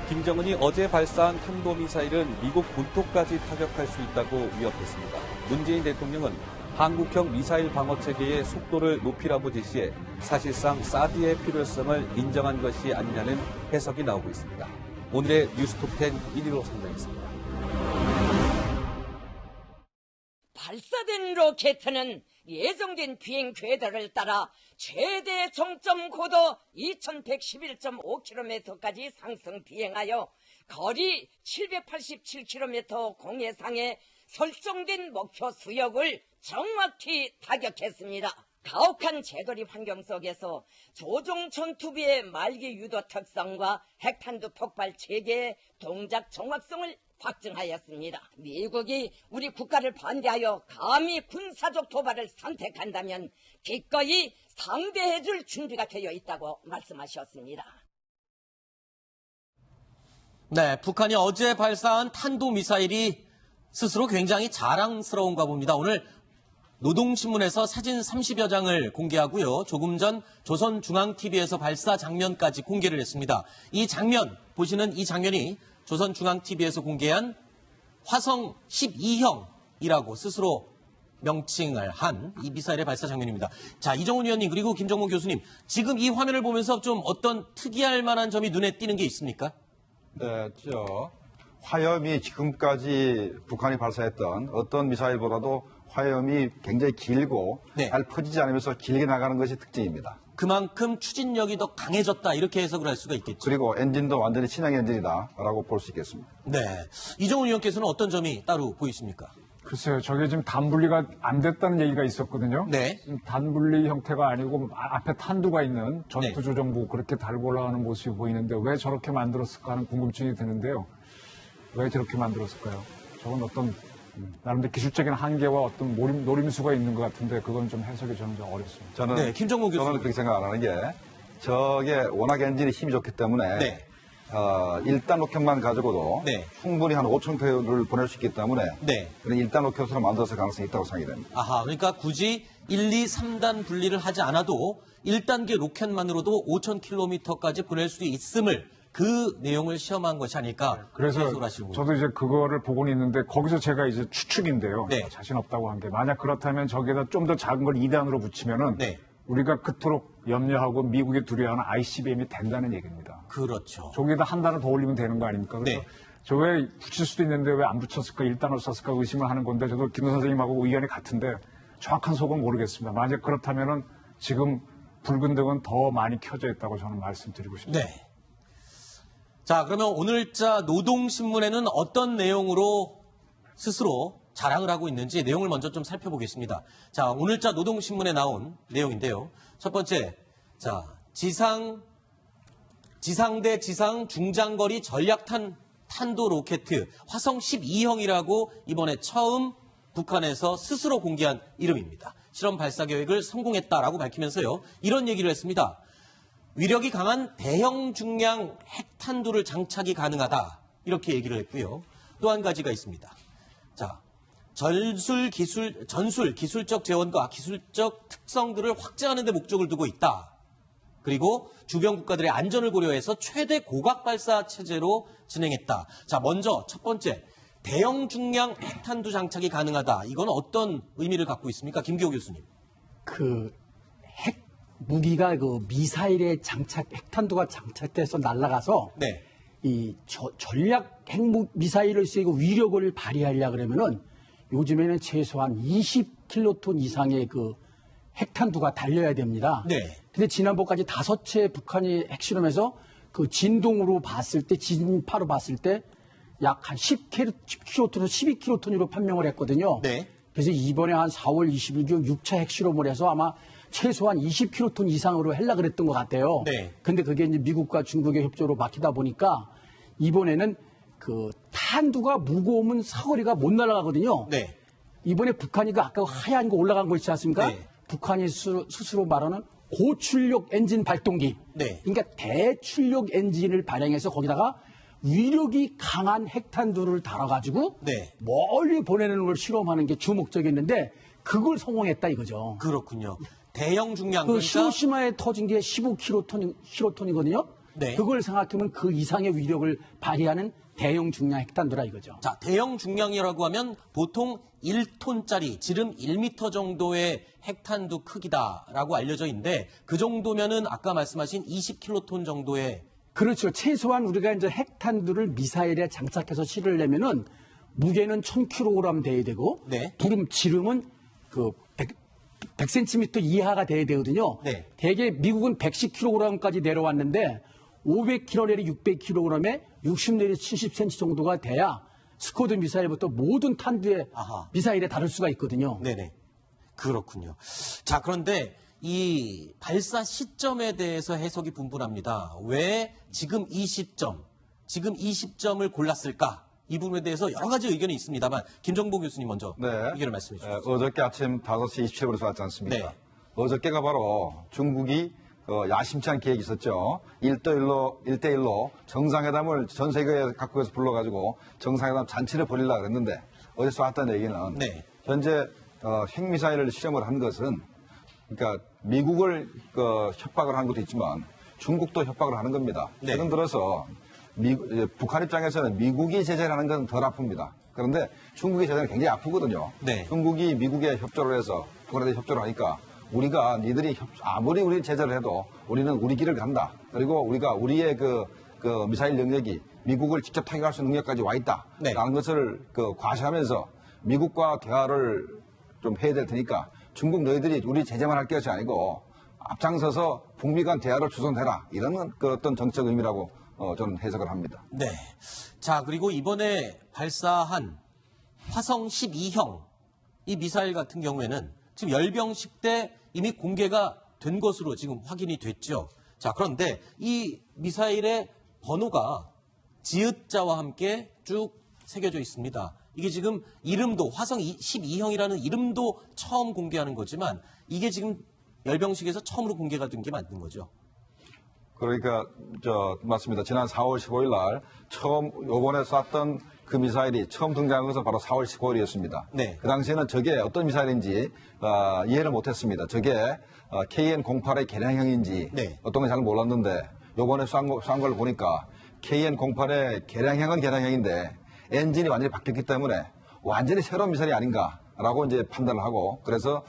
김정은이 어제 발사한 탄도미사일은 미국 본토까지 타격할 수 있다고 위협했습니다. 문재인 대통령은 한국형 미사일 방어체계의 속도를 높이라고 지시해 사실상 사드의 필요성을 인정한 것이 아니냐는 해석이 나오고 있습니다. 오늘의 뉴스톱10 1위로 선정했습니다. 발사된 로켓은 예정된 비행 궤도를 따라 최대 정점 고도 2111.5km까지 상승 비행하여 거리 787km 공해상에 설정된 목표 수역을 정확히 타격했습니다. 가혹한 재돌입 환경 속에서 조종 전투기의 말기 유도 특성과 핵탄두 폭발 체계의 동작 정확성을 확증하였습니다. 미국이 우리 국가를 반대하여 감히 군사적 도발을 선택한다면 기꺼이 상대해줄 준비가 되어 있다고 말씀하셨습니다. 네, 북한이 어제 발사한 탄도미사일이 스스로 굉장히 자랑스러운가 봅니다. 오늘 노동신문에서 사진 30여 장을 공개하고요. 조금 전 조선중앙TV에서 발사 장면까지 공개를 했습니다. 이 장면, 보시는 이 장면이 조선중앙TV에서 공개한 화성 12형이라고 스스로 명칭을 한 이 미사일의 발사 장면입니다. 자, 이정훈 위원님 그리고 김정문 교수님, 지금 이 화면을 보면서 좀 어떤 특이할 만한 점이 눈에 띄는 게 있습니까? 네, 화염이 지금까지 북한이 발사했던 어떤 미사일보다도 화염이 굉장히 길고 네. 잘 퍼지지 않으면서 길게 나가는 것이 특징입니다. 그만큼 추진력이 더 강해졌다 이렇게 해석을 할 수가 있겠죠. 그리고 엔진도 완전히 친형 엔진이다라고 볼 수 있겠습니다. 네, 이정훈 위원께서는 어떤 점이 따로 보이십니까? 글쎄요, 저게 지금 단분리가 안 됐다는 얘기가 있었거든요. 네. 단분리 형태가 아니고 앞에 탄두가 있는 네. 전투조정부 그렇게 달고 올라가는 모습이 보이는데 왜 저렇게 만들었을까 하는 궁금증이 드는데요. 왜 저렇게 만들었을까요? 저건 어떤 나름대로 기술적인 한계와 어떤 노림수가 있는 것 같은데 그건 좀 해석이 저는 좀 어렵습니다. 저는 김정문 교수님. 그렇게 생각 안 하는 게 저게 워낙 엔진이 힘이 좋기 때문에 네. 1단 로켓만 가지고도 네. 충분히 한 5,000km를 보낼 수 있기 때문에 네. 그런 1단 로켓으로 만들었을 가능성이 있다고 생각이 됩니다. 아하, 그러니까 굳이 1, 2, 3단 분리를 하지 않아도 1단계 로켓만으로도 5,000km까지 보낼 수 있음을 그 내용을 시험한 것이 아닐까 그래서 해석을 하시는 거죠. 저도 이제 그거를 보고는 있는데 거기서 제가 이제 추측인데요. 네. 자신 없다고 한 게 만약 그렇다면 저기에다 좀 더 작은 걸 2단으로 붙이면은 네. 우리가 그토록 염려하고 미국이 두려워하는 ICBM이 된다는 얘기입니다. 그렇죠. 저기에다 한 단을 더 올리면 되는 거 아닙니까? 그래서 네. 저 왜 붙일 수도 있는데 왜 안 붙였을까? 1단으로 썼을까? 의심을 하는 건데 저도 김 선생님하고 의견이 같은데 정확한 속은 모르겠습니다. 만약 그렇다면은 지금 붉은 등은 더 많이 켜져 있다고 저는 말씀드리고 싶습니다. 네. 자, 그러면 오늘자 노동신문에는 어떤 내용으로 스스로 자랑을 하고 있는지 내용을 먼저 좀 살펴보겠습니다. 자, 오늘자 노동신문에 나온 내용인데요. 첫 번째, 자, 지상대 지상 중장거리 전략탄 탄도 로켓 화성 12형이라고 이번에 처음 북한에서 스스로 공개한 이름입니다. 실험 발사 계획을 성공했다라고 밝히면서요. 이런 얘기를 했습니다. 위력이 강한 대형 중량 핵탄두를 장착이 가능하다. 이렇게 얘기를 했고요. 또 한 가지가 있습니다. 자, 전술 기술적 재원과 기술적 특성들을 확장하는 데 목적을 두고 있다. 그리고 주변 국가들의 안전을 고려해서 최대 고각 발사 체제로 진행했다. 자, 먼저 첫 번째, 대형 중량 핵탄두 장착이 가능하다. 이건 어떤 의미를 갖고 있습니까? 김기호 교수님. 핵 무기가 미사일에 핵탄두가 장착돼서 날아가서 네. 이 전략 미사일을 쓰고 위력을 발휘하려 그러면은 요즘에는 최소한 20킬로톤 이상의 핵탄두가 달려야 됩니다. 네. 근데 지난번까지 5채 북한이 핵실험에서 진동으로 봤을 때, 진파로 봤을 때 약 한 10킬로톤에서 12킬로톤으로 판명을 했거든요. 네. 그래서 이번에 한 4월 20일 6차 핵실험을 해서 아마 최소한 20킬로톤 이상으로 하려고 그랬던 것 같아요. 네. 근데 그게 이제 미국과 중국의 협조로 막히다 보니까 이번에는 탄두가 무거우면 사거리가 못 날아가거든요. 네. 이번에 북한이 아까 하얀 거 올라간 거 있지 않습니까? 네. 북한이 스스로 말하는 고출력 엔진 발동기. 네. 그러니까 대출력 엔진을 발행해서 거기다가 위력이 강한 핵탄두를 달아가지고 네. 멀리 보내는 걸 실험하는 게 주 목적이었는데 그걸 성공했다 이거죠. 그렇군요. 대형 중량 그 그러니까 히로시마에 터진 게 15킬로톤이거든요. 네. 그걸 생각하면 그 이상의 위력을 발휘하는 대형 중량 핵탄두라 이거죠. 자, 대형 중량이라고 하면 보통 1톤짜리 지름 1m 정도의 핵탄두 크기다라고 알려져 있는데 그 정도면은 아까 말씀하신 20킬로톤 정도의 그렇죠. 최소한 우리가 이제 핵탄두를 미사일에 장착해서 실으려면은 무게는 1000kg 돼야 되고 네. 지름은 그 100cm 이하가 돼야 되거든요. 네. 대개 미국은 110kg까지 내려왔는데 500kg 내리 600kg에 60 내리 70cm 정도가 돼야 스쿼드 미사일부터 모든 탄두의 아하. 미사일에 다룰 수가 있거든요. 네네. 그렇군요. 자, 그런데 이 발사 시점에 대해서 해석이 분분합니다. 왜 지금 이 시점을 골랐을까? 이 부분에 대해서 여러 가지 의견이 있습니다만 김정보 교수님 먼저 네. 의견을 말씀해 주시죠. 어저께 아침 5시 27분에 쐈지 않습니까? 네. 어저께가 바로 중국이 야심찬 계획이 있었죠. 1대1로 정상회담을 전 세계에 각국에서 불러가지고 정상회담 잔치를 벌이려고 했는데 어제 쐈던 얘기는 네. 현재 핵미사일을 실험을 한 것은 그러니까 미국을 협박을 하는 것도 있지만 중국도 협박을 하는 겁니다. 네. 최근 들어서 북한 입장에서는 미국이 제재를 하는 건 덜 아픕니다. 그런데 중국의 제재는 굉장히 아프거든요. 네. 중국이 미국에 협조를 해서 북한에 협조를 하니까 우리가 니들이 아무리 우리 제재를 해도 우리는 우리 길을 간다. 그리고 우리가 우리의 그 미사일 영역이 미국을 직접 타격할 수 있는 능력까지 와 있다. 네. 라는 것을 과시하면서 미국과 대화를 좀 해야 될 테니까 중국 너희들이 우리 제재만 할 것이 아니고 앞장서서 북미 간 대화를 주선해라. 이런 어떤 정책 의미라고 저는 해석을 합니다. 네. 자, 그리고 이번에 발사한 화성 12형 이 미사일 같은 경우에는 지금 열병식 때 이미 공개가 된 것으로 지금 확인이 됐죠. 자, 그런데 이 미사일의 번호가 지읒자와 함께 쭉 새겨져 있습니다. 이게 지금 이름도 화성 12형이라는 이름도 처음 공개하는 거지만 이게 지금 열병식에서 처음으로 공개가 된 게 맞는 거죠. 그러니까 맞습니다. 지난 4월 15일 날 처음 요번에 쐈던 그 미사일이 처음 등장한 것은 바로 4월 15일이었습니다. 네. 그 당시에는 저게 어떤 미사일인지 이해를 못했습니다. 저게 KN-08의 개량형인지 네. 어떤 건 잘 몰랐는데 요번에 쏜 걸 보니까 KN-08의 개량형은 개량형인데 엔진이 완전히 바뀌었기 때문에 완전히 새로운 미사일이 아닌가라고 이제 판단을 하고 그래서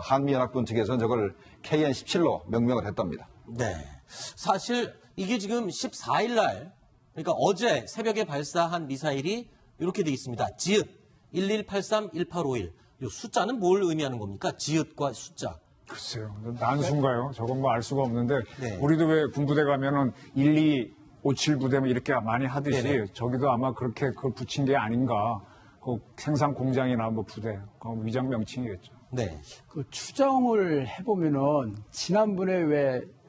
한미연합군 측에서는 저걸 KN-17로 명명을 했답니다. 네. 사실 이게 지금 14일 날 그러니까 어제 새벽에 발사한 미사일이 이렇게 돼 있습니다. 지읒 1183-1851. 이 숫자는 뭘 의미하는 겁니까? 지읒과 숫자. 글쎄요. 난수인가요? 저건 뭐 알 수가 없는데 네. 우리도 왜 군부대 가면은 1257 부대 뭐 이렇게 많이 하듯이 네네. 저기도 아마 그렇게 그걸 붙인 게 아닌가. 그 생산 공장이나 뭐 부대, 그 위장 명칭이겠죠. 네. 그 추정을 해보면은 지난번에 왜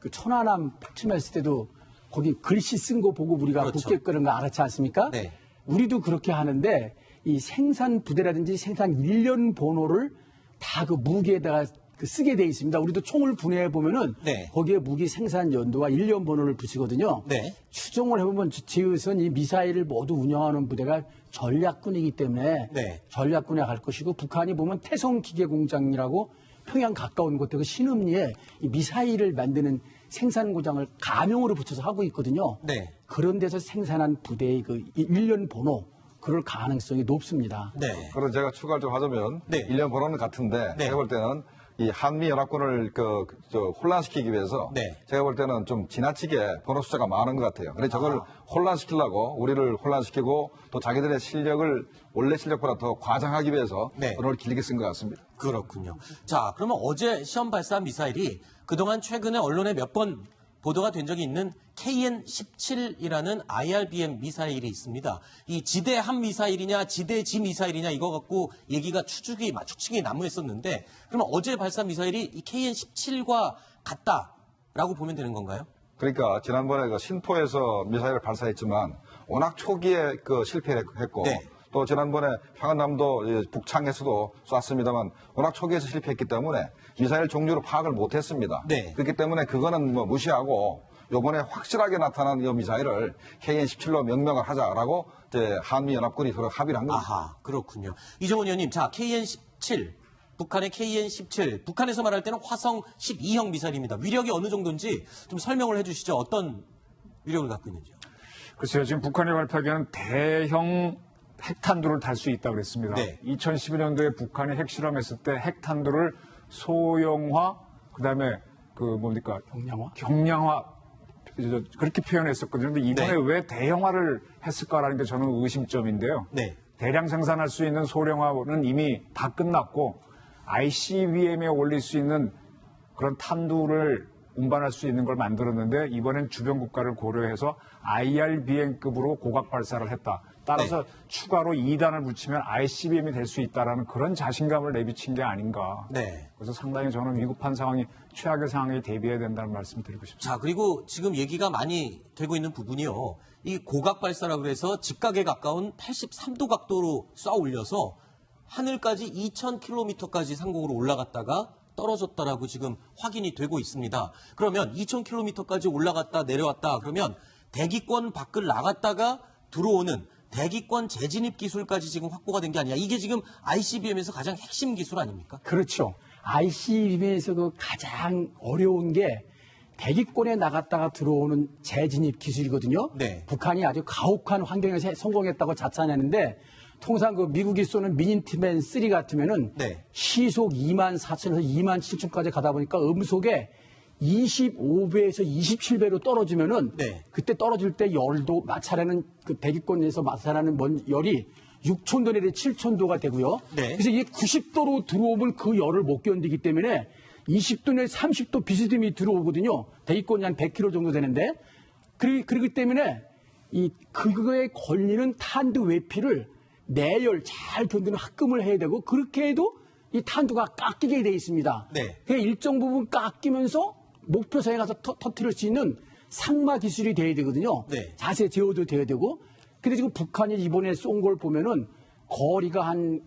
그 천안함 폭침했을 때도 거기 글씨 쓴 거 보고 우리가 그렇죠. 북격거리는 거 알았지 않습니까? 네. 우리도 그렇게 하는데 이 생산 부대라든지 생산 일련 번호를 다 그 무기에다가 쓰게 돼 있습니다. 우리도 총을 분해해 보면은 네. 거기에 무기 생산 연도와 일련 번호를 붙이거든요. 네. 추정을 해보면 지읒은 이 미사일을 모두 운영하는 부대가 전략군이기 때문에 네. 전략군에 갈 것이고 북한이 보면 태성기계공장이라고 평양 가까운 곳에 그 신음리에 이 미사일을 만드는 생산 고장을 가명으로 붙여서 하고 있거든요. 네. 그런 데서 생산한 부대의 그 일련 번호 그럴 가능성이 높습니다. 네. 그래서 제가 추가를 좀 하자면 네. 1년 번호는 같은데 네. 제가 볼 때는 이 한미연합군을 혼란시키기 위해서 네. 제가 볼 때는 좀 지나치게 번호 숫자가 많은 것 같아요. 그래서 저걸 혼란시키려고 우리를 혼란시키고 또 자기들의 실력을 원래 실력보다 더 과장하기 위해서 네. 번호를 길게 쓴 것 같습니다. 그렇군요. 자, 그러면 어제 시험 발사한 미사일이 그동안 최근에 언론에 몇 번 보도가 된 적이 있는 KN-17이라는 IRBM 미사일이 있습니다. 이 지대 한 미사일이냐 지대 지 미사일이냐 이거 갖고 얘기가 추측이 난무했었는데 그러면 어제 발사 미사일이 이 KN-17과 같다라고 보면 되는 건가요? 그러니까 지난번에 신포에서 미사일을 발사했지만 워낙 초기에 실패했고 네. 또 지난번에 평안남도 북창에서도 쐈습니다만 워낙 초기에서 실패했기 때문에 미사일 종류를 파악을 못했습니다. 네. 그렇기 때문에 그거는 무시하고 요번에 확실하게 나타난 이 미사일을 KN-17로 명명을 하자라고 이제 한미연합군이 서로 합의를 한 겁니다. 아하, 그렇군요. 이정훈 의원님, 자, KN-17, 북한의 KN-17, 북한에서 말할 때는 화성 12형 미사일입니다. 위력이 어느 정도인지 좀 설명을 해주시죠. 어떤 위력을 갖고 있는지요? 글쎄요, 지금 북한이 발표하기에는 대형 핵탄두를 달 수 있다고 그랬습니다. 네. 2012년도에 북한이 핵실험했을 때 핵탄두를 소형화, 그다음에 경량화 그렇게 표현했었거든요. 근데 이번에 네. 왜 대형화를 했을까라는 게 저는 의심점인데요. 네. 대량 생산할 수 있는 소량화는 이미 다 끝났고 ICBM에 올릴 수 있는 그런 탄두를 운반할 수 있는 걸 만들었는데 이번엔 주변 국가를 고려해서 IRBM급으로 고각 발사를 했다. 따라서 추가로 2단을 붙이면 ICBM이 될 수 있다라는 그런 자신감을 내비친 게 아닌가. 네. 그래서 상당히 저는 위급한 상황이 최악의 상황에 대비해야 된다는 말씀 드리고 싶습니다. 자, 그리고 지금 얘기가 많이 되고 있는 부분이요. 이 고각 발사라고 해서 직각에 가까운 83도 각도로 쏴 올려서 하늘까지 2,000km까지 상공으로 올라갔다가 떨어졌다라고 지금 확인이 되고 있습니다. 그러면 2,000km까지 올라갔다 내려왔다 그러면 대기권 밖을 나갔다가 들어오는 대기권 재진입 기술까지 지금 확보가 된 게 아니야. 이게 지금 ICBM에서 가장 핵심 기술 아닙니까? 그렇죠. ICBM에서 그 가장 어려운 게 대기권에 나갔다가 들어오는 재진입 기술이거든요. 네. 북한이 아주 가혹한 환경에서 성공했다고 자찬하는데 통상 그 미국이 쏘는 미니트맨 3 같으면은 네. 시속 24,000에서 27,000까지 가다 보니까 음속에 25배에서 27배로 떨어지면은 네. 그때 떨어질 때 열도 마찰하는 그 대기권에서 마찰하는 열이 6,000도 내지 7,000도가 되고요. 네. 그래서 이게 90도로 들어오면 그 열을 못 견디기 때문에 20도 내지 30도 비스듬히 들어오거든요. 대기권이 한 100km 정도 되는데 그렇기 때문에 그거에 걸리는 탄두 외피를 내열 잘 견디는 합금을 해야 되고 그렇게 해도 이 탄두가 깎이게 돼 있습니다. 네. 그러니까 일정 부분 깎이면서 목표선에 가서 터뜨릴 수 있는 상마 기술이 돼야 되거든요. 네. 자세 제어도 돼야 되고. 근데 지금 북한이 이번에 쏜 걸 보면은 거리가 한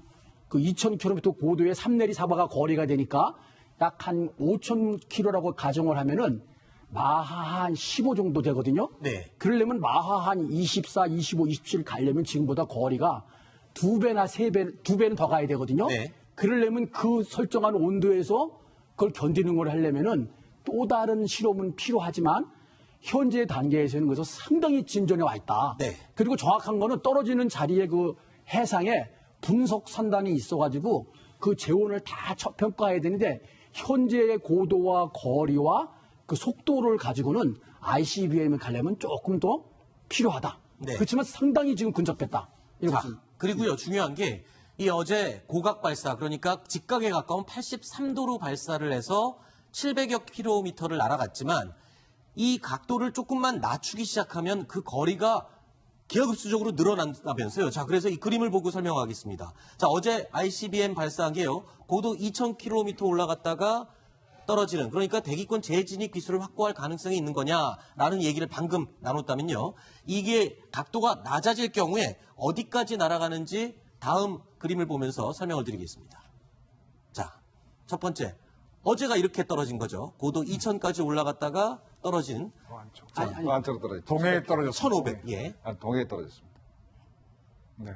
그 2,000km 고도의 3내리 4바가 거리가 되니까 약 한 5,000km라고 가정을 하면은 마하 한 15 정도 되거든요. 네. 그러려면 마하 한 24, 25, 27 가려면 지금보다 거리가 2배나 3배, 2배는 더 가야 되거든요. 네. 그러려면 그 설정한 온도에서 그걸 견디는 걸 하려면은 또 다른 실험은 필요하지만 현재 단계에서는 그래서 상당히 진전해 와 있다. 네. 그리고 정확한 거는 떨어지는 자리에 그 해상에 분석 산단이 있어가지고 그 재원을 다 평가해야 되는데 현재의 고도와 거리와 그 속도를 가지고는 ICBM을 가려면 조금 더 필요하다. 네. 그렇지만 상당히 지금 근접했다. 이런 자, 것입니다. 그리고요, 중요한 게 이 어제 고각 발사, 그러니까 직각에 가까운 83도로 발사를 해서 700여 킬로미터를 날아갔지만 이 각도를 조금만 낮추기 시작하면 그 거리가 기하급수적으로 늘어난다면서요. 자, 그래서 이 그림을 보고 설명하겠습니다. 자, 어제 ICBM 발사한 게요. 고도 2,000km 올라갔다가 떨어지는, 그러니까 대기권 재진입 기술을 확보할 가능성이 있는 거냐라는 얘기를 방금 나눴다면요. 이게 각도가 낮아질 경우에 어디까지 날아가는지 다음 그림을 보면서 설명을 드리겠습니다. 자, 첫 번째. 어제가 이렇게 떨어진 거죠. 고도 2,000까지 올라갔다가 떨어진 안쪽으로 떨어졌죠. 동해에 떨어졌습니다. 1,500. 예. 동해에 떨어졌습니다. 네.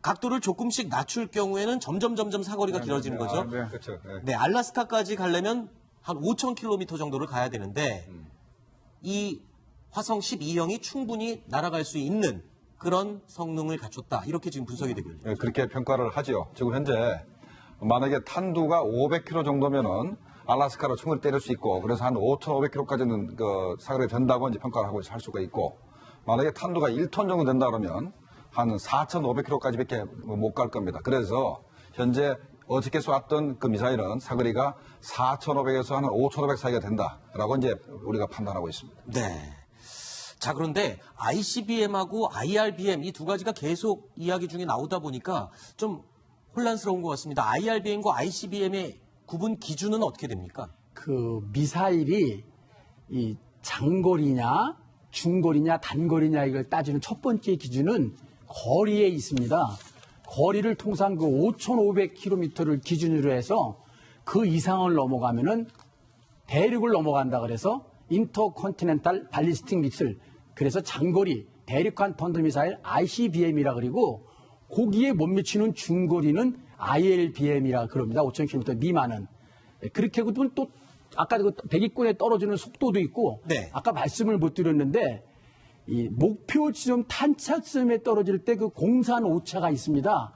각도를 조금씩 낮출 경우에는 점점 사거리가 길어지는 거죠. 네. 그렇죠. 네. 네, 알라스카까지 가려면 한 5,000km 정도를 가야 되는데 이 화성 12형이 충분히 날아갈 수 있는 그런 성능을 갖췄다. 이렇게 지금 분석이 되고 있습니다. 예, 그렇게 평가를 하죠. 지금 현재 만약에 탄두가 500km 정도면은 알라스카로 총을 때릴 수 있고 그래서 한 5,500km까지는 그 사거리가 된다고 이제 평가를 하고 할 수가 있고 만약에 탄두가 1톤 정도 된다 그러면 한 4,500km까지밖에 못 갈 겁니다. 그래서 현재 어저께 쏘았던 그 미사일은 사거리가 4,500에서 한 5,500 사이가 된다라고 이제 우리가 판단하고 있습니다. 네. 자, 그런데 ICBM하고 IRBM 이 두 가지가 계속 이야기 중에 나오다 보니까 좀 혼란스러운 것 같습니다. IRBM과 ICBM의 구분 기준은 어떻게 됩니까? 그 미사일이 이 장거리냐, 중거리냐, 단거리냐 이걸 따지는 첫 번째 기준은 거리에 있습니다. 거리를 통상 그 5,500km를 기준으로 해서 그 이상을 넘어가면은 대륙을 넘어간다 그래서 인터컨티넨탈 발리스틱 미사일, 그래서 장거리 대륙간 탄도미사일 ICBM이라 그리고 거기에 못 미치는 중거리는 ILBM이라 그럽니다. 5,000km 미만은. 그렇게 보면 또 아까 그 대기권에 떨어지는 속도도 있고 네. 아까 말씀을 못 드렸는데 이 목표 지점 탄착점에 떨어질 때 그 공산 오차가 있습니다.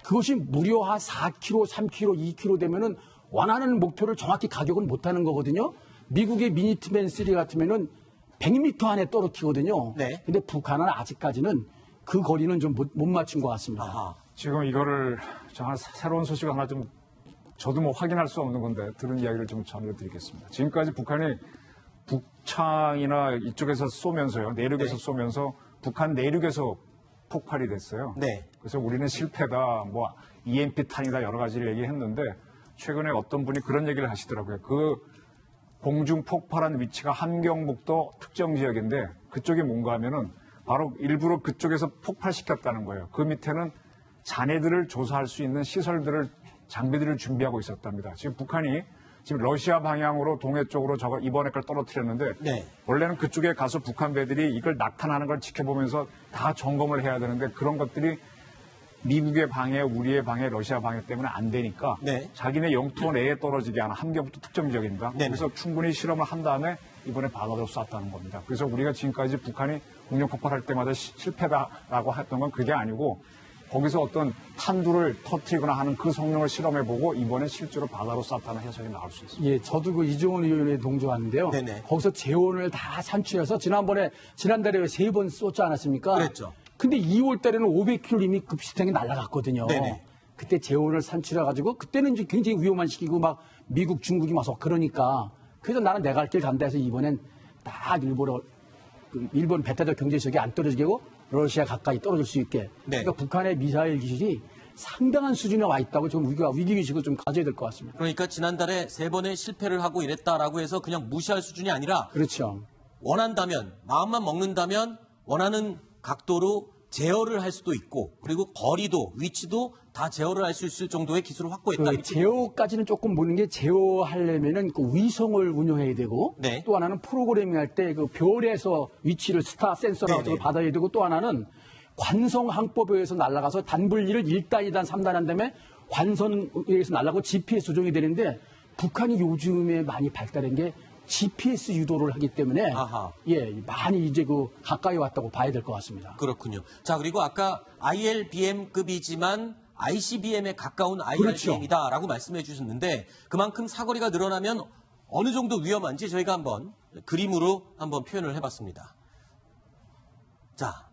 그것이 무려 한 4km, 3km, 2km 되면은 원하는 목표를 정확히 가격은 못 하는 거거든요. 미국의 미니트맨 3 같으면은 100m 안에 떨어뜨리거든요. 네. 근데 북한은 아직까지는 그 거리는 좀 못 맞춘 것 같습니다. 아하. 지금 이거를 정말 새로운 소식 하나 좀 저도 뭐 확인할 수 없는 건데 들은 이야기를 좀 전해드리겠습니다. 지금까지 북한이 북창이나 이쪽에서 쏘면서요, 내륙에서 네. 쏘면서 북한 내륙에서 폭발이 됐어요. 네. 그래서 우리는 실패다, 뭐 EMP 탄이다 여러 가지를 얘기했는데 최근에 어떤 분이 그런 얘기를 하시더라고요. 그 공중 폭발한 위치가 함경북도 특정 지역인데 그쪽이 뭔가 하면은 바로 일부러 그쪽에서 폭발시켰다는 거예요. 그 밑에는 잔해들을 조사할 수 있는 시설들을 장비들을 준비하고 있었답니다. 지금 북한이 지금 러시아 방향으로 동해 쪽으로 저거 이번에 걸 떨어뜨렸는데 네. 원래는 그쪽에 가서 북한 배들이 이걸 낙탄하는 걸 지켜보면서 다 점검을 해야 되는데 그런 것들이 미국의 방해, 우리의 방해, 러시아 방해 때문에 안 되니까 네. 자기네 영토 내에 떨어지게 하는 함경부터 특정 지역입니다. 네네. 그래서 충분히 실험을 한 다음에 이번에 바다로 쐈다는 겁니다. 그래서 우리가 지금까지 북한이 공룡 폭발할 때마다 실패다라고 했던 건 그게 아니고 거기서 어떤 탄두를 터뜨리거나 하는 그 성능을 실험해보고 이번에 실제로 바다로 쐈다는 해석이 나올 수 있습니다. 예, 저도 그 이종원 의원에 동조하는데요. 네네. 거기서 재원을 다 산출해서 지난달에 3번 쏘지 않았습니까? 그랬죠. 근데 2월 달에는 500km 이미 급식탱이 날아갔거든요. 네네. 그때 재원을 산출해가지고 그때는 이제 굉장히 위험한 시기고 막 미국, 중국이 와서 그러니까 그래서 나는 내 갈 길 간다 해서 이번엔 딱 일본 배타적 경제지역에 안 떨어지게 하고 러시아 가까이 떨어질 수 있게. 네. 그러니까 북한의 미사일 기술이 상당한 수준에 와 있다고 좀 위기의식을 좀 가져야 될 것 같습니다. 그러니까 지난달에 3번의 실패를 하고 이랬다라고 해서 그냥 무시할 수준이 아니라 그렇죠. 원한다면, 마음만 먹는다면 원하는 각도로 제어를 할 수도 있고 그리고 거리도 위치도 다 제어를 할 수 있을 정도의 기술을 확보했다. 그 이렇게 제어까지는 조금 보는 게 제어하려면은 그 위성을 운용해야 되고 네. 또 하나는 프로그래밍 할 때 그 별에서 위치를 스타 센서를 네, 가지고 네. 받아야 되고 또 하나는 관성 항법에 의해서 날아가서 단분리를 1단, 2단, 3단 한 다음에 관선에 의해서 날아가고 GPS 조종이 되는데 북한이 요즘에 많이 발달한 게 GPS 유도를 하기 때문에 아하. 예, 많이 이제 그 가까이 왔다고 봐야 될 것 같습니다. 그렇군요. 자, 그리고 아까 ILBM급이지만 ICBM에 가까운 그렇죠. IRBM이다라고 말씀해 주셨는데 그만큼 사거리가 늘어나면 어느 정도 위험한지 저희가 한번 그림으로 한번 표현을 해봤습니다. 자,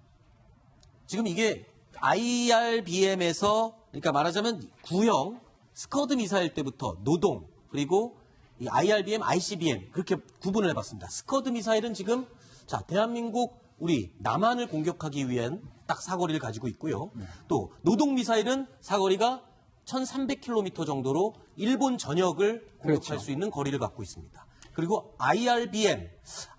지금 이게 IRBM에서 그러니까 말하자면 구형 스커드 미사일 때부터 노동 그리고 이 IRBM, ICBM 그렇게 구분을 해봤습니다. 스커드 미사일은 지금 자 대한민국 우리 남한을 공격하기 위한 딱 사거리를 가지고 있고요. 또 노동 미사일은 사거리가 1,300km 정도로 일본 전역을 공격할 그렇죠. 수 있는 거리를 갖고 있습니다. 그리고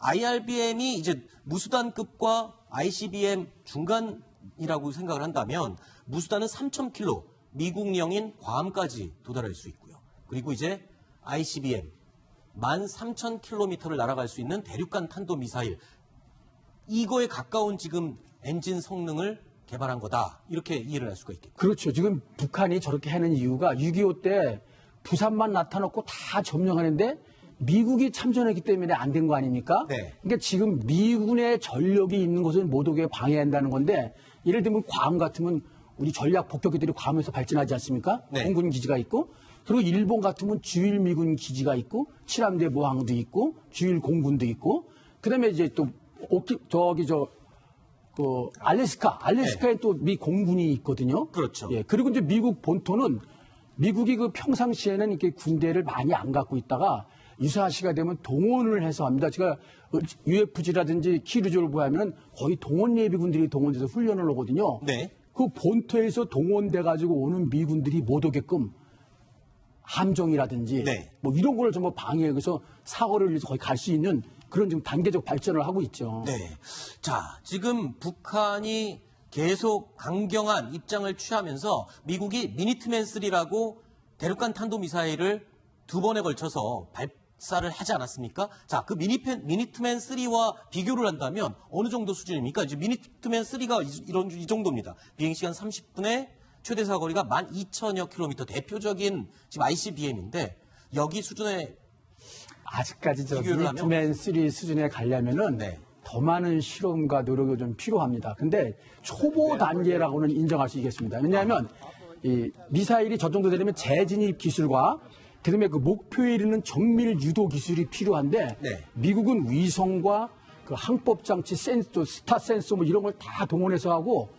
IRBM이 이제 무수단급과 ICBM 중간이라고 생각을 한다면 무수단은 3,000km, 미국령인 괌까지 도달할 수 있고요. 그리고 이제 ICBM 13,000km를 날아갈 수 있는 대륙간 탄도미사일 이거에 가까운 지금 엔진 성능을 개발한 거다. 이렇게 이해를 할 수가 있겠죠. 그렇죠. 지금 북한이 저렇게 하는 이유가 6.25 때 부산만 나타놓고 다 점령하는데 미국이 참전했기 때문에 안 된 거 아닙니까? 네. 그러니까 지금 미군의 전력이 있는 곳을 못 오게 방해한다는 건데 예를 들면 괌 같으면 우리 전략 폭격기들이 괌에서 발전하지 않습니까? 네. 공군 기지가 있고 그리고 일본 같으면 주일 미군 기지가 있고 칠함대 모항도 있고 주일 공군도 있고 그다음에 이제 또 알래스카에 또 미 공군이 있거든요. 그렇죠. 예, 그리고 이제 미국 본토는 미국이 그 평상시에는 이렇게 군대를 많이 안 갖고 있다가 유사시가 되면 동원을 해서 합니다. 제가 UFG라든지 키루즈를 보면 거의 동원 예비군들이 동원돼서 훈련을 하거든요. 네. 그 본토에서 동원돼 가지고 오는 미군들이 못 오게끔 함정이라든지 네. 뭐 이런 걸 전부 방해해서 사고를 위해서 거의 갈 수 있는 그런 좀 단계적 발전을 하고 있죠. 네. 자, 지금 북한이 계속 강경한 입장을 취하면서 미국이 미니트맨 3라고 대륙간 탄도미사일을 2번에 걸쳐서 발사를 하지 않았습니까? 자, 그 미니트맨 3와 비교를 한다면 어느 정도 수준입니까? 이제 미니트맨 3가 이 정도입니다. 비행시간 30분에 최대 사거리가 12,000여 킬로미터 대표적인 지금 ICBM인데 여기 수준의 아직까지 저 비교를 하면? 미트맨 3 수준에 가려면은 네. 더 많은 실험과 노력이 좀 필요합니다. 근데 초보 단계라고는 인정할 수 있겠습니다. 왜냐하면 이 미사일이 저 정도 되려면 재진입 기술과 그다음에 그 목표에 이르는 정밀 유도 기술이 필요한데 네. 미국은 위성과 그 항법 장치 센서, 스타 센서 뭐 이런 걸 다 동원해서 하고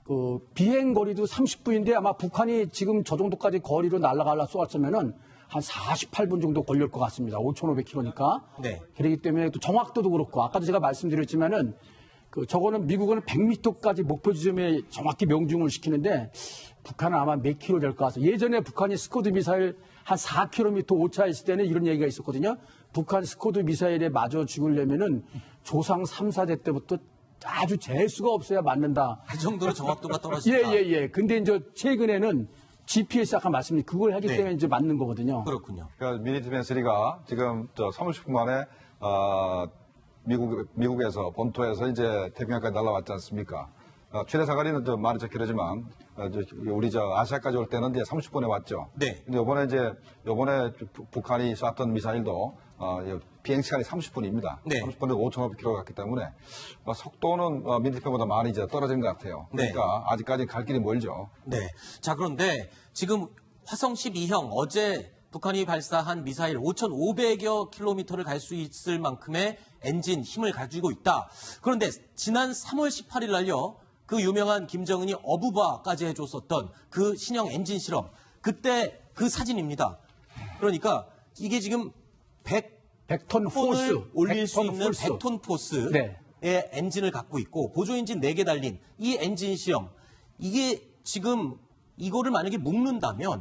그 비행 거리도 30분인데 아마 북한이 지금 저 정도까지 거리로 날아가려 쏘았으면은 한 48분 정도 걸릴 것 같습니다. 5,500km니까. 네. 그렇기 때문에 또 정확도도 그렇고 아까도 제가 말씀드렸지만은 그 저거는 미국은 100m까지 목표 지점에 정확히 명중을 시키는데 북한은 아마 몇 킬로 될 것 같아요. 예전에 북한이 스코드 미사일 한 4km 오차했을 때는 이런 얘기가 있었거든요. 북한 스코드 미사일에 맞아 죽으려면은 조상 3, 4대 때부터 아주 재수가 없어야 맞는다. 그 정도로 정확도가 떨어진다. 예. 근데 이제 최근에는 GPS 아까 말씀드린 그걸 하기 네. 때문에 이제 맞는 거거든요. 그렇군요. 그러니까 미니트맨 3가 지금 30분 만에 미국에서 본토에서 이제 태평양까지 날아왔지 않습니까? 최대 사거리는 말이 좀 길어지만 우리 아시아까지 올 때는 이제 30분에 왔죠. 네. 근데 요번에 북한이 쐈던 미사일도 비행 시간이 30분입니다. 네. 30분에 5,500km 갔기 때문에 속도는 미니트맨보다 많이 이제 떨어진 것 같아요. 네. 그러니까 아직까지 갈 길이 멀죠. 네. 자, 그런데 지금 화성 12형 어제 북한이 발사한 미사일 5,500여 킬로미터를 갈 수 있을 만큼의 엔진 힘을 가지고 있다. 그런데 지난 3월 18일 날요. 그 유명한 김정은이 어부바까지 해줬었던 그 신형 엔진 실험. 그때 그 사진입니다. 그러니까 이게 지금 100톤 포스. 톤을 올릴 수 100톤 있는 포스. 100톤 포스의 네. 엔진을 갖고 있고 보조 엔진 4개 달린 이 엔진 시험. 이게 지금 이거를 만약에 묶는다면은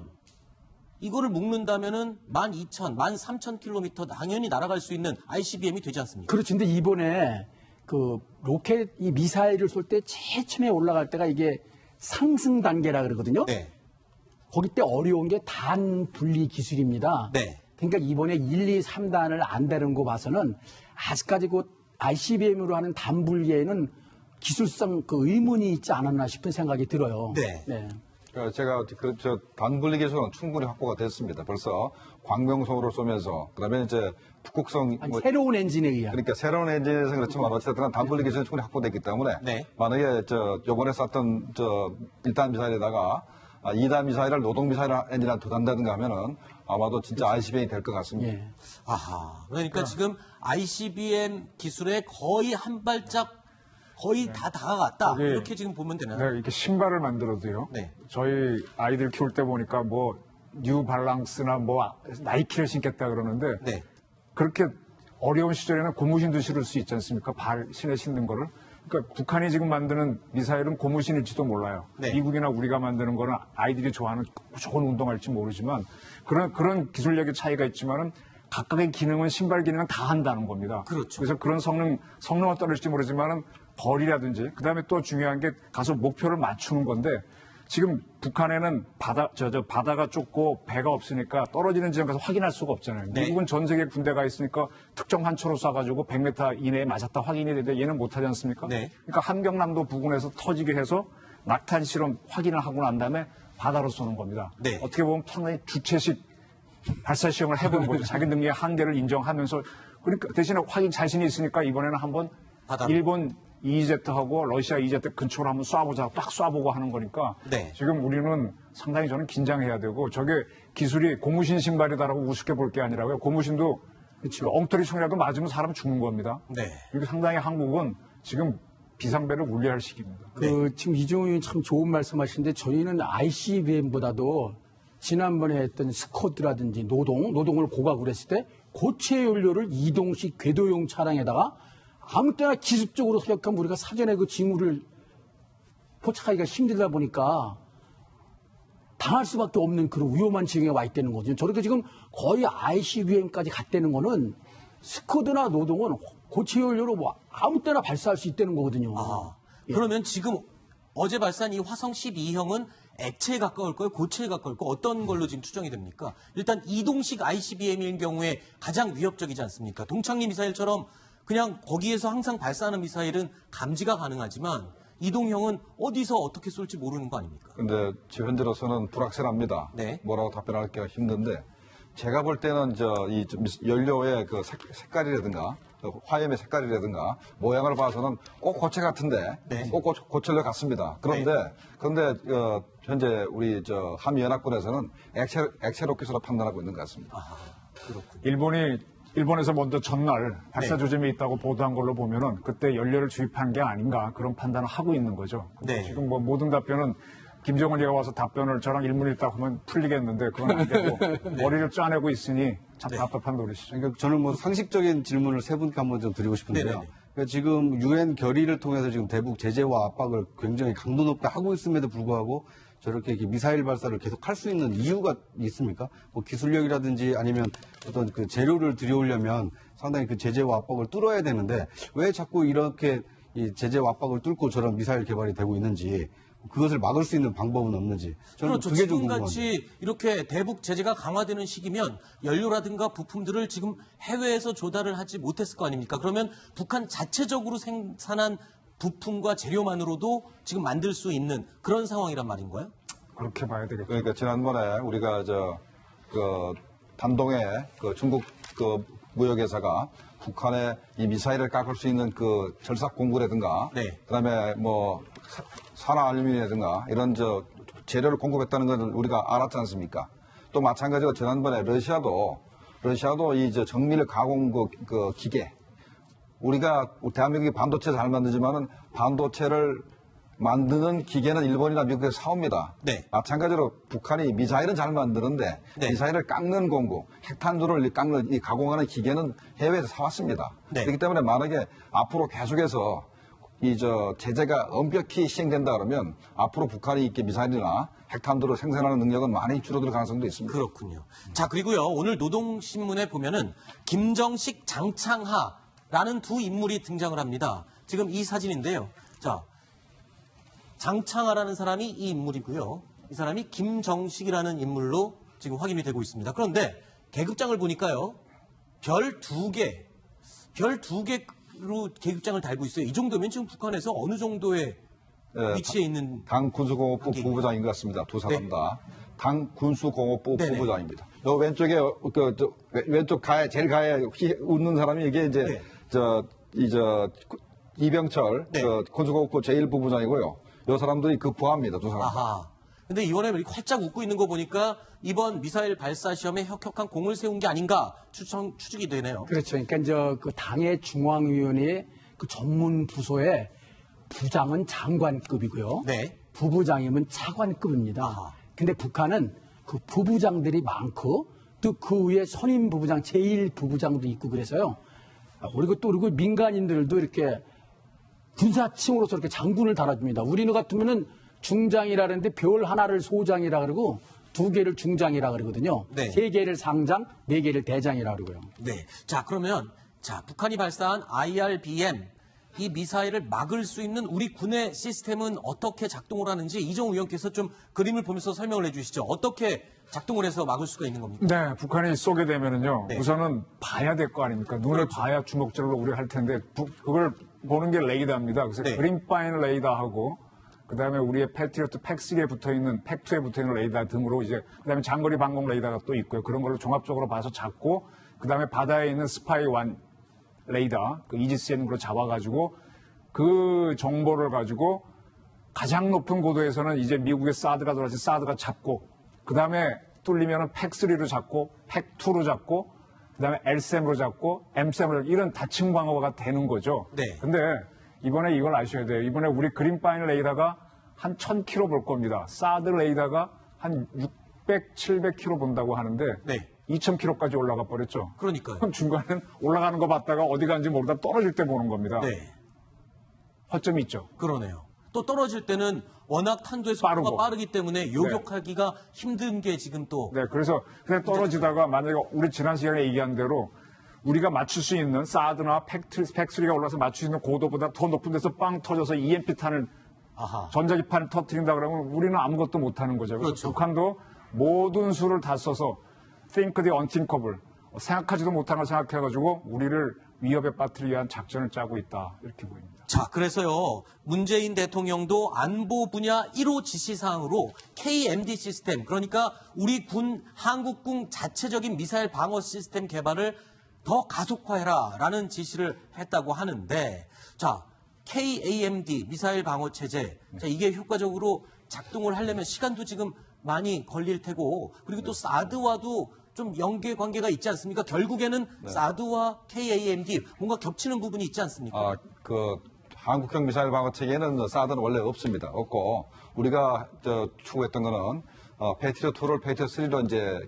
12,000, 13,000km 당연히 날아갈 수 있는 ICBM이 되지 않습니까? 그렇죠. 근데 이번에 그 로켓 이 미사일을 쏠 때 제일 처음에 올라갈 때가 이게 상승 단계라 그러거든요. 네. 거기 때 어려운 게 단 분리 기술입니다. 네. 그러니까 이번에 1, 2, 3단을 안 되는 거 봐서는 아직까지 그 ICBM으로 하는 단 분리에는 기술상 그 의문이 있지 않았나 싶은 생각이 들어요. 네. 제가 단분리 기술은 충분히 확보가 됐습니다. 벌써 광명성으로 쏘면서 그다음에 이제 북극성 아니, 새로운 엔진에 의한. 그러니까 새로운 엔진에서 그렇지만 어쨌든 단분리 기술이 충분히 확보됐기 때문에 네. 만약에 요번에 쐈던 1단 미사일에다가 2단 미사일을 노동 미사일 엔진을 더 단다든가 하면은 아마도 진짜 ICBM이 될 것 같습니다. 예. 아하. 그러니까 지금 ICBM 기술에 거의 한 발짝 거의 다 다가갔다. 거기- 이렇게 지금 보면 되나요? 내가 이렇게 신발을 만들어도요. 네. 저희 아이들 키울 때 보니까 뭐 뉴발랑스나 뭐 나이키를 신겠다 그러는데 네. 그렇게 어려운 시절에는 고무신도 신을 수 있지 않습니까? 신에 신는 거를. 그러니까 북한이 지금 만드는 미사일은 고무신일지도 몰라요. 네. 미국이나 우리가 만드는 거는 아이들이 좋아하는 좋은 운동할지 모르지만 그런 기술력의 차이가 있지만은 각각의 기능은 신발 기능은 다 한다는 겁니다. 그렇죠. 그래서 그런 성능은 떨어질지 모르지만은 거리라든지 그다음에 또 중요한 게 가서 목표를 맞추는 건데 지금 북한에는 바다가 좁고 배가 없으니까 떨어지는 지점 가서 확인할 수가 없잖아요. 네. 미국은 전 세계 군대가 있으니까 특정 한초로 쏴가지고 100m 이내에 맞았다 확인이 되는데 얘는 못하지 않습니까? 네. 그러니까 함경남도 부근에서 터지게 해서 낙탄 실험 확인을 하고 난 다음에 바다로 쏘는 겁니다. 네. 어떻게 보면 상당히 주체식 발사 시험을 해보는 거죠. 자기 능력의 한계를 인정하면서 그러니까 대신에 확인 자신이 있으니까 이번에는 한번 바다로. 일본 EEZ하고 러시아 EEZ 근처로 한번 쏴보자 딱 쏴보고 하는 거니까 네. 지금 우리는 상당히 저는 긴장해야 되고 저게 기술이 고무신 신발이다라고 우습게 볼 게 아니라고요. 고무신도 그렇죠. 엉터리 총이라도 맞으면 사람 죽는 겁니다. 네. 그리고 상당히 한국은 지금 비상배를 울려할 시기입니다. 지금 이종호 의원이 참 좋은 말씀하시는데 저희는 ICBM보다도 지난번에 했던 스쿼드라든지 노동을 고각을 했을 때 고체 연료를 이동식 궤도용 차량에다가 아무 때나 기습적으로 사격하면 우리가 사전에 그 징후를 포착하기가 힘들다 보니까 당할 수밖에 없는 그런 위험한 지경에 와 있다는 거죠. 저렇게 지금 거의 ICBM까지 갔다는 거는 스쿼드나 노동은 고체 연료로 뭐 아무 때나 발사할 수 있다는 거거든요. 아, 그러면 지금 어제 발사한 이 화성 12형은 액체에 가까울 거예요? 고체에 가까울 거예요? 어떤 걸로 지금 추정이 됩니까? 일단 이동식 ICBM인 경우에 가장 위협적이지 않습니까? 동창리 미사일처럼 그냥 거기에서 항상 발사하는 미사일은 감지가 가능하지만 이동형은 어디서 어떻게 쏠지 모르는 거 아닙니까? 근데 현재로서는 불확실합니다. 네. 뭐라고 답변하기가 힘든데 제가 볼 때는 이 연료의 그 색깔이라든가 화염의 색깔이라든가 모양을 봐서는 꼭 고체 같은데 네. 꼭 고체로 같습니다. 그런데 현재 우리 한미 연합군에서는 액체 로켓으로 판단하고 있는 것 같습니다. 일본에서 먼저 전날 발사 조짐이 있다고 보도한 걸로 보면은 그때 연료를 주입한 게 아닌가 그런 판단을 하고 있는 거죠. 네. 지금 뭐 모든 답변은 김정은이가 와서 답변을 저랑 일문일답 하면 풀리겠는데 그건 안 되고 머리를 짜내고 있으니 참 답답한 노릇이죠. 그러니까 저는 뭐 상식적인 질문을 세 분께 한번 좀 드리고 싶은데요. 네네네. 그러니까 지금 유엔 결의를 통해서 지금 대북 제재와 압박을 굉장히 강도 높게 하고 있음에도 불구하고 저렇게 이렇게 미사일 발사를 계속 할 수 있는 이유가 있습니까? 뭐 기술력이라든지 아니면 어떤 그 재료를 들여오려면 상당히 그 제재와 압박을 뚫어야 되는데 왜 자꾸 이렇게 이 제재와 압박을 뚫고 저런 미사일 개발이 되고 있는지 그것을 막을 수 있는 방법은 없는지 저는 그렇죠. 그게 좀 궁금합니다. 지금같이 이렇게 대북 제재가 강화되는 시기면 연료라든가 부품들을 지금 해외에서 조달을 하지 못했을 거 아닙니까? 그러면 북한 자체적으로 생산한 부품과 재료만으로도 지금 만들 수 있는 그런 상황이란 말인가요? 그렇게 봐야 되겠죠. 그러니까 지난번에 우리가 단동에 중국 무역회사가 북한의 이 미사일을 깎을 수 있는 그 절삭 공구라든가, 네. 그다음에 뭐 산화알루미늄이라든가 이런 재료를 공급했다는 걸 우리가 알았지 않습니까? 또 마찬가지로 지난번에 러시아도 이 정밀 가공 그 기계, 우리가 대한민국이 반도체 잘 만들지만은 반도체를 만드는 기계는 일본이나 미국에서 사옵니다. 네. 마찬가지로 북한이 미사일은 잘 만드는데 네. 미사일을 깎는 공구, 핵탄두를 깎는 이 가공하는 기계는 해외에서 사왔습니다. 네. 그렇기 때문에 만약에 앞으로 계속해서 제재가 엄격히 시행된다 그러면 앞으로 북한이 이렇게 미사일이나 핵탄두를 생산하는 능력은 많이 줄어들 가능성도 있습니다. 그렇군요. 자, 그리고요, 오늘 노동신문에 보면은 김정식, 장창하라는 두 인물이 등장을 합니다. 지금 이 사진인데요. 자, 장창하라는 사람이 이 인물이고요. 이 사람이 김정식이라는 인물로 지금 확인이 되고 있습니다. 그런데 계급장을 보니까요, 별 두 개로 계급장을 달고 있어요. 이 정도면 지금 북한에서 어느 정도의 위치에 있는 당 군수공업부 관계인가요? 부부장인 것 같습니다. 두 사람 네. 다. 당 군수공업부 네네. 부부장입니다. 요 왼쪽에 왼쪽 제일 가에 웃는 사람이 이게 이제 네. 이병철 네. 군수공업부 제1부부장이고요. 요 사람들이 그 부하입니다. 두 사람. 아하. 근데 이번에 이렇게 활짝 웃고 있는 거 보니까 이번 미사일 발사 시험에 혁혁한 공을 세운 게 아닌가 추측이 되네요. 그렇죠. 그러니까 이제 그 당의 중앙위원회 그 전문 부서의 부장은 장관급이고요. 네. 부부장이면 차관급입니다. 근데 북한은 그 부부장들이 많고 또 그 위에 선임 부부장, 제1부부장도 있고 그래서요. 그리고 민간인들도 이렇게 군사칭으로서 이렇게 장군을 달아줍니다. 우리는 같으면은 중장이라는데 별 하나를 소장이라 그러고 두 개를 중장이라 그러거든요. 네. 세 개를 상장, 네 개를 대장이라 그러고요. 네. 자, 그러면 북한이 발사한 IRBM 이 미사일을 막을 수 있는 우리 군의 시스템은 어떻게 작동을 하는지 이정우 의원께서 좀 그림을 보면서 설명을 해 주시죠. 어떻게 작동을 해서 막을 수가 있는 겁니까? 네, 북한이 쏘게 되면은요, 네. 우선은 봐야 될 거 아닙니까? 눈을 봐야 주먹질로 우리가 할 텐데, 그걸 보는 게 레이더입니다. 그래서 네. 그린파인 레이더하고, 그 다음에 우리의 패트리어트 팩3에 붙어 있는, 팩2에 붙어 있는 레이더 등으로 그 다음에 장거리 방공 레이더가 또 있고요. 그런 걸로 종합적으로 봐서 잡고, 그 다음에 바다에 있는 스파이1 레이더, 그 이지스에 걸로 잡아가지고, 그 정보를 가지고 가장 높은 고도에서는 이제 미국의 사드가 들어와서 사드가 잡고, 그 다음에 뚫리면은 팩3로 잡고, 팩2로 잡고, 그 다음에 LSM으로 잡고, MSM으로 이런 다층 방어가 되는 거죠. 네. 근데 이번에 이걸 아셔야 돼요. 이번에 우리 그린파인 레이더가 한 1000km 볼 겁니다. 사드 레이더가 한 600, 700km 본다고 하는데, 네. 2000km까지 올라가 버렸죠. 그러니까요. 그럼 중간에 올라가는 거 봤다가 어디 가는지 모르다 떨어질 때 보는 겁니다. 네. 허점이 있죠. 그러네요. 또 떨어질 때는 워낙 탄도의 속도가 빠르고. 빠르기 때문에 요격하기가 힘든 게 지금 또 네, 그래서 그냥 떨어지다가 만약에 우리 지난 시간에 얘기한 대로 우리가 맞출 수 있는 사드나 팩3가 올라서 맞출 수 있는 고도보다 더 높은 데서 빵 터져서 EMP탄을 아하. 전자기판을 터뜨린다 그러면 우리는 아무것도 못하는 거죠. 그래서 그렇죠. 북한도 모든 수를 다 써서 think the unthinkable, 생각하지도 못한 걸 생각해가지고 우리를 위협에 빠뜨리기 위한 작전을 짜고 있다 이렇게 보입니다. 자, 그래서요, 문재인 대통령도 안보 분야 1호 지시사항으로 KMD 시스템, 그러니까 우리 한국군 자체적인 미사일 방어 시스템 개발을 더 가속화해라라는 지시를 했다고 하는데, 자, KAMD 미사일 방어 체제, 자, 이게 효과적으로 작동을 하려면 시간도 지금 많이 걸릴 테고, 그리고 또 사드와도 좀 연계 관계가 있지 않습니까? 결국에는 사드와 KAMD 뭔가 겹치는 부분이 있지 않습니까? 한국형 미사일 방어 체계는 사드는 원래 없습니다. 없고 우리가 추구했던 거는 패트리엇 2를 패트리엇 3로 이제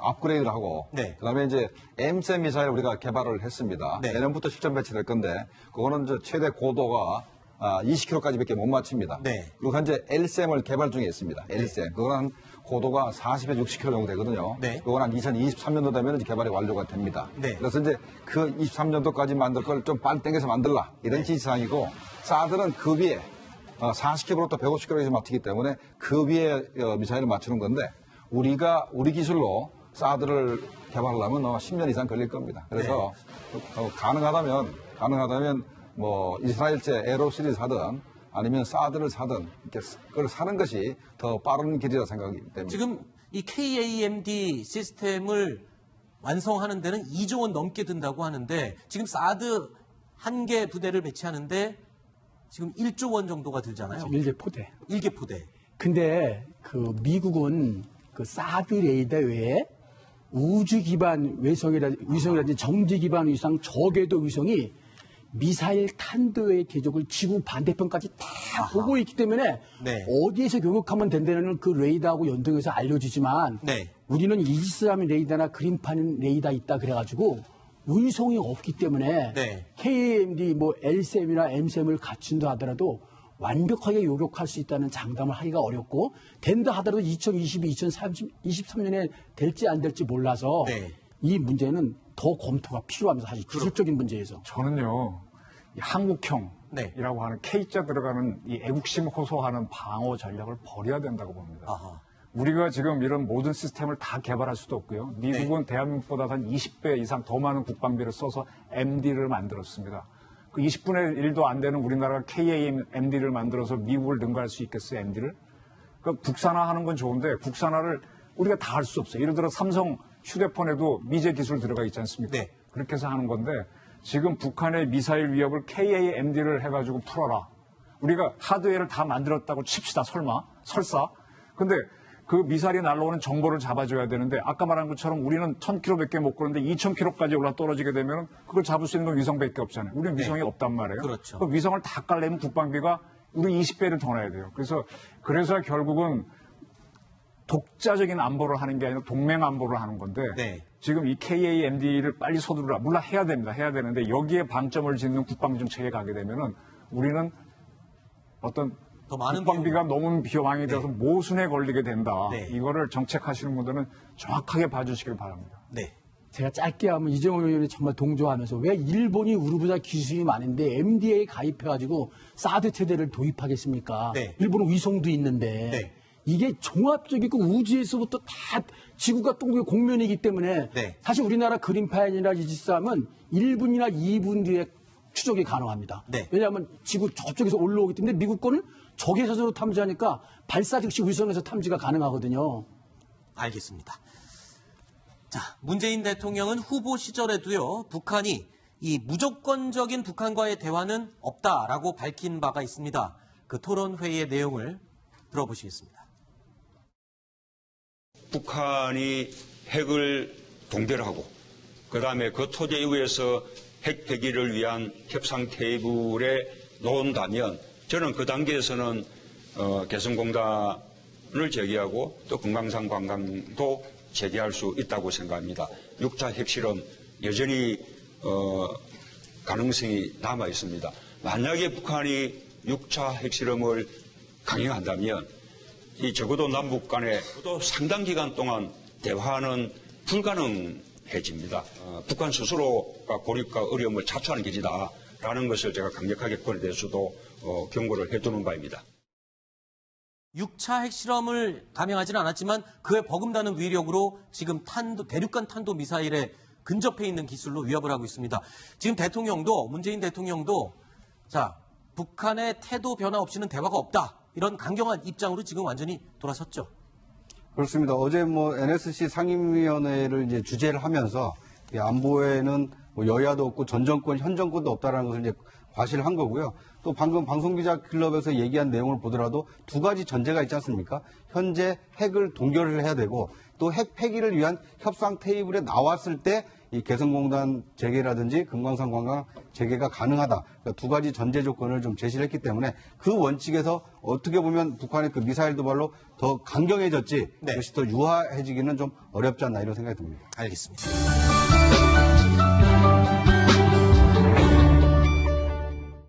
업그레이드를 하고 네. 그다음에 이제 M셈 미사일 우리가 개발을 했습니다. 네. 내년부터 실전 배치될 건데 그거는 이제 최대 고도가 20km까지밖에 못 맞춥니다. 네. 그리고 현재 L셈을 개발 중에 있습니다. L셈. 그거는 고도가 40에서 60km 정도 되거든요. 네. 그건 한 2023년도 되면 이제 개발이 완료가 됩니다. 네. 그래서 이제 그 23년도까지 만들 걸 좀 빨리 땡겨서 만들라. 이런 지시사항이고, 사드는 그 위에 40km부터 150km에서 맞추기 때문에 그 위에 미사일을 맞추는 건데, 우리 기술로 사드를 개발하려면 10년 이상 걸릴 겁니다. 그래서 가능하다면 뭐 이스라엘제 에로3를 사든 아니면 사드를 사든 이렇게 그걸 사는 것이 더 빠른 길이라 생각이 됩니다. 지금 이 KAMD 시스템을 완성하는 데는 2조 원 넘게 든다고 하는데 지금 사드 한 개 부대를 배치하는데 지금 1조 원 정도가 들잖아요. 일개 포대. 일개 포대. 근데 그 미국은 그 사드 레이더 외에 우주 기반 위성이라든지 정지 기반 위성, 저궤도 위성이 미사일 탄도의 궤적을 지구 반대편까지 다 보고 있기 때문에 네. 어디에서 교격하면 된다는 그 레이더하고 연동해서 알려주지만 네. 우리는 이지스라미 레이더나 그린판 레이더 있다 그래가지고 위성이 없기 때문에 네. KAMD 뭐 L셈이나 M셈을 갖춘다 하더라도 완벽하게 요격할 수 있다는 장담을 하기가 어렵고 된다 하더라도 2022, 2023년에 될지 안 될지 몰라서 네. 이 문제는 더 검토가 필요합니다. 사실 기술적인 문제에서. 저는요, 이 한국형이라고 네. 하는 K자 들어가는 이 애국심 호소하는 방어 전략을 버려야 된다고 봅니다. 아하. 우리가 지금 이런 모든 시스템을 다 개발할 수도 없고요. 미국은 대한민국보다 한 20배 이상 더 많은 국방비를 써서 MD를 만들었습니다. 그 20분의 1도 안 되는 우리나라가 KAMD를 만들어서 미국을 능가할 수 있겠어요, MD를? 그러니까 국산화하는 건 좋은데 국산화를 우리가 다 할 수 없어요. 예를 들어 삼성 휴대폰에도 미제 기술 들어가 있지 않습니까? 네. 그렇게 해서 하는 건데 지금 북한의 미사일 위협을 KAMD를 해가지고 풀어라. 우리가 하드웨어를 다 만들었다고 칩시다. 설사. 근데 그 미사일이 날라오는 정보를 잡아줘야 되는데 아까 말한 것처럼 우리는 1000km밖에 못 가는데 2000km까지 올라 떨어지게 되면 그걸 잡을 수 있는 건 위성밖에 없잖아요. 우리는 위성이 없단 말이에요. 그렇죠. 그 위성을 다 깔려면 국방비가 우리 20배를 더 내야 돼요. 그래서 결국은 독자적인 안보를 하는 게 아니라 동맹 안보를 하는 건데 네. 지금 이 KAMD를 빨리 서두르라. 물론 해야 됩니다. 해야 되는데 여기에 방점을 짓는 국방정책에 가게 되면은 우리는 어떤 더 많은 국방비가 너무 비용이 되어서 모순에 걸리게 된다. 네. 이거를 정책하시는 분들은 정확하게 봐주시길 바랍니다. 네. 제가 짧게 하면 이정호 의원이 정말 동조하면서 왜 일본이 우리보다 기술이 많은데 MDA에 가입해가지고 사드 체제를 도입하겠습니까? 네. 일본은 위성도 있는데 네. 이게 종합적이고 우주에서부터 다 지구가 동그랗게 공면이기 때문에 네. 사실 우리나라 그린판이나 이지스함은 1분이나 2분 뒤에 추적이 가능합니다. 네. 왜냐하면 지구 저쪽에서 올라오기 때문에 미국 거는 적외선으로 탐지하니까 발사 즉시 위성에서 탐지가 가능하거든요. 알겠습니다. 자, 문재인 대통령은 후보 시절에도요, 북한이 이 무조건적인 북한과의 대화는 없다라고 밝힌 바가 있습니다. 그 토론 회의의 내용을 들어보시겠습니다. 북한이 핵을 동결하고 그다음에 그 토대 위에서 핵 폐기를 위한 협상 테이블에 놓은다면 저는 그 단계에서는 개성공단을 제기하고 또 금강산 관광도 제기할 수 있다고 생각합니다. 6차 핵실험 여전히 가능성이 남아 있습니다. 만약에 북한이 6차 핵실험을 강행한다면 이 적어도 남북 간에 또 상당 기간 동안 대화는 불가능해집니다. 북한 스스로가 고립과 어려움을 자초하는 길이다라는 것을 제가 강력하게 권해대해서도 경고를 해두는 바입니다. 6차 핵실험을 감행하지는 않았지만 그에 버금가는 위력으로 지금 대륙간 탄도 미사일에 근접해 있는 기술로 위협을 하고 있습니다. 지금 문재인 대통령도 자, 북한의 태도 변화 없이는 대화가 없다. 이런 강경한 입장으로 지금 완전히 돌아섰죠. 그렇습니다. 어제 NSC 상임위원회를 이제 주재를 하면서 이 안보에는 여야도 없고 전 정권, 현 정권도 없다라는 것을 이제 과시를 한 거고요. 또 방금 방송기자클럽에서 얘기한 내용을 보더라도 두 가지 전제가 있지 않습니까? 현재 핵을 동결을 해야 되고 또 핵 폐기를 위한 협상 테이블에 나왔을 때 이 개성공단 재개라든지 금강산 관광 재개가 가능하다. 그러니까 두 가지 전제 조건을 좀 제시를 했기 때문에 그 원칙에서 어떻게 보면 북한의 그 미사일 도발로 더 강경해졌지 네. 그것이 더 유화해지기는 좀 어렵지 않나 이런 생각이 듭니다. 알겠습니다.